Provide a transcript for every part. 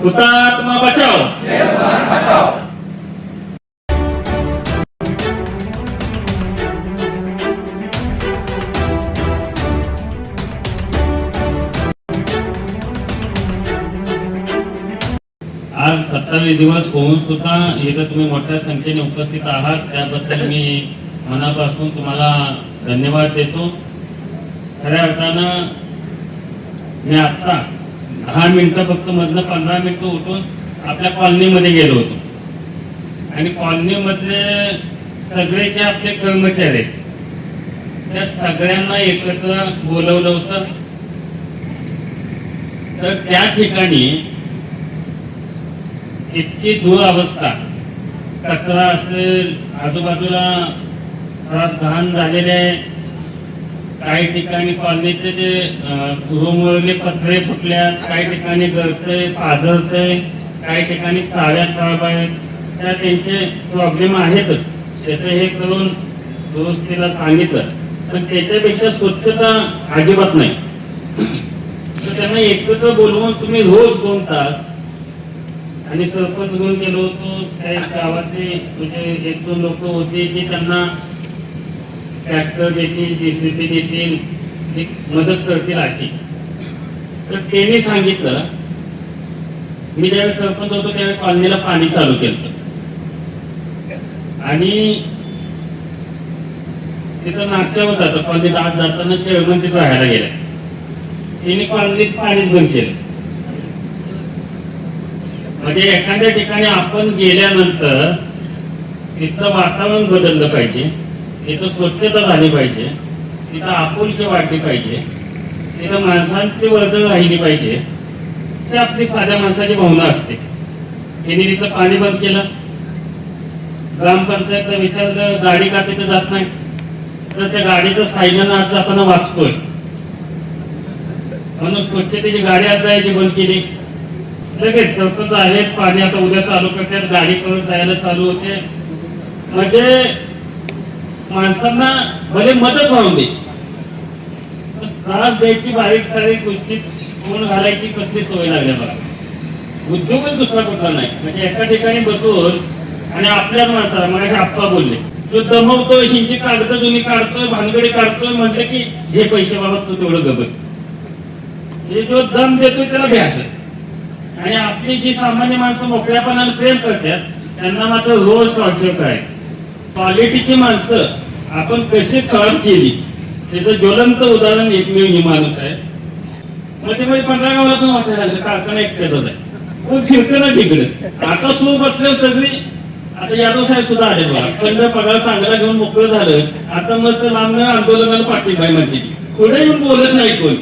हुतात्मा बचाओ। आज 27 दिवस होऊन सुद्धा इथं तुम्ही मोठ्या संख्येने उपस्थित आहात, त्याबद्दल मी मनापासून तुम्हाला धन्यवाद देतो। खऱ्या अर्थानं मी आता 10 मिनिटं फक्त मधनं 15 मिनिटं उठून आपल्या कॉलनीमध्ये गेलो होतो आणि कॉलनीमधले सगळे जे आपले कर्मचारी आहेत त्या सगळ्यांना एकत्र बोलवलं होतं। तर त्या ठिकाणी इतकी दुरावस्था, कचरा असेल, आजूबाजूला घाण झालेले, काही ठिकाणी कॉलनीचे जे रूमवरले पत्रे फुटल्यात, काही ठिकाणी गळतंय, पाझरतंय, काही ठिकाणी चाव्या खराब आहेत, त्या त्यांचे प्रॉब्लेम आहेतच। त्याचं हे करून दुरुस्तीला सांगितलं, पण त्याच्यापेक्षा स्वच्छता अजिबात नाही। तर त्यांना एकत्र बोलवून तुम्ही रोज 2 तास, आणि सरपंच घेऊन गेलो होतो, काही गावातले म्हणजे 1-2 लोक होते जे त्यांना ट्रॅक्टर देतील, JCB देतील, मदत करतील अशी। तर त्यांनी सांगितलं, मी ज्यावेळेस सरपंच होतो त्यावेळेस कॉलनीला पाणी चालू केलं आणि तिथं नाट्यावर जातं, कॉलनीत आत जाताना चेअरमन तिथं राहायला गेला, त्यांनी कॉलनीत पाणीच बंद केलं। म्हणजे एखाद्या ठिकाणी आपण गेल्यानंतर तिथलं वातावरण बदललं पाहिजे, तिथं स्वच्छता झाली पाहिजे, तिथं आपुलकी वाढली पाहिजे, तिथं माणसांची वर्दळ राहिली पाहिजे, ते आपली साध्या माणसाची भावना असते। त्यांनी तिथं पाणी बंद केलं, ग्रामपंचायतला विचारलं गाडी का तिथं जात नाही, तर त्या गाडीचं सायलेंट आत जाताना वाचतोय, म्हणून स्वच्छतेची गाडी आत जायची बंद केली। लगेच सरपंच आहेत, पाणी आता उद्या चालू करतात, गाडी परत जायला चालू होते। म्हणजे माणसांना भले मदत व्हावी दे, पण त्रास द्यायची बारीक सारीक गोष्टी कोण घालायची कसली सवय लागल्या बघा। उद्योगच दुसरा कुठला नाही। म्हणजे एका ठिकाणी बसून आणि आपल्याच माणसाला माझे आप्पा बोलले, जो दमवतोय, हिंची कागद जुनी काढतोय, भानगडी काढतोय, म्हटलं की हे पैसे बाबत तू तेवढं गबस, हे जो दम देतोय त्याला घ्यायचं। आणि आपली जी सामान्य माणसं मोकळ्यापणाने प्रेम करतात त्यांना मात्र रोज टॉर्चर काय। क्वालिटीची माणसं आपण कशी खराब केली त्याचं ज्वलंत उदाहरण एकमेव ही माणूस आहे। मध्ये 15 गावाला पण वाटायला लागलं कारखाना एकट्याचाच आहे, पण फिरतं ना तिकडे। आता सुरू बसले सगळी, आता यादव साहेब सुद्धा आले बघा, खंड पगार चांगला घेऊन मोकळं झालं, आता मस्त लांब आंदोलनाला पाठिंबा म्हणते, पुढे येऊन बोलत नाही कोण।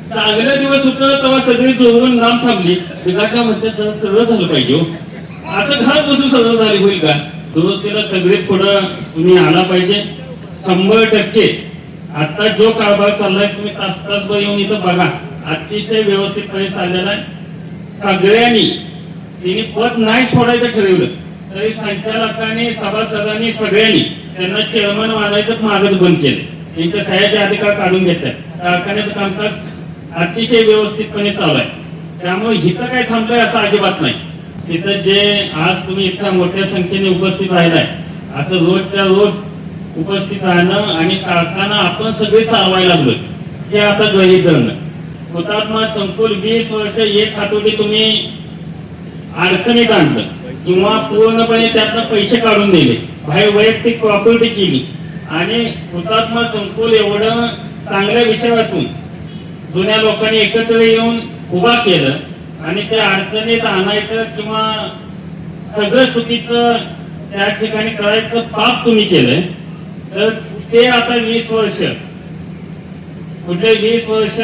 चांगले दिवस होत तेव्हा सगळी जोडून लांब थांबली, विकाका म्हणतात जरा सरळ झालं पाहिजे, असं घरात बसून सरळ झाली होईल का? दुरुस्तीला सगळे पुढं तुम्ही आला पाहिजे 100%। आता जो कारभार चाललाय तुम्ही तास येऊन इथं बघा, अतिशय व्यवस्थितपणे चाललेला आहे। सगळ्यांनी तिने पद नाही सोडायचं ठरवलं तरी संचालकांनी, सभासदांनी, सगळ्यांनी त्यांना चेअरमन मानायचं मागच बंद केलं, त्यांच्या सह्याचे अधिकार काढून घेतले। कारखान्याचं कामकाज अतिशय व्यवस्थितपणे चालू आहे, त्यामुळे इथं काय थांबलंय असं अजिबात नाही। तिथं जे आज तुम्ही इतक्या मोठ्या संख्येने उपस्थित राहिलाय, असं रोजच्या रोज उपस्थित राहणं आणि कारखाना आपण सगळे चालवायला लागलोय हे आता गृहीत धरणं। हुतात्मा संकुल 20 वर्ष एक हातोटी तुम्ही अडचणीत आणलं किंवा पूर्णपणे त्यातनं पैसे काढून दिले, बाहेर वैयक्तिक प्रॉपर्टी केली आणि हुतात्मा संकुल एवढं चांगल्या विचारातून जुन्या लोकांनी एकत्र येऊन उभा केलं आणि त्या अडचणीत आणायचं किंवा सगळं चुकीचं त्या ठिकाणी करायचं पाप तुम्ही केलंय। तर ते आता 20 वर्ष, पुढले 20 वर्ष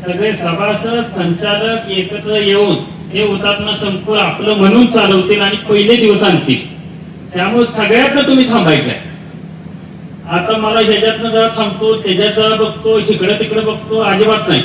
सगळे सभासद, संचालक एकत्र येऊन हे हुतात्मा संकुल आपलं म्हणून चालवतील आणि पहिले दिवस आणतील। त्यामुळे सगळ्यातनं तुम्ही थांबायचंय। आता मला ह्याच्यातनं जरा थांबतो, त्याच्यात जरा बघतो, इकडे तिकडे बघतो, अजिबात नाही।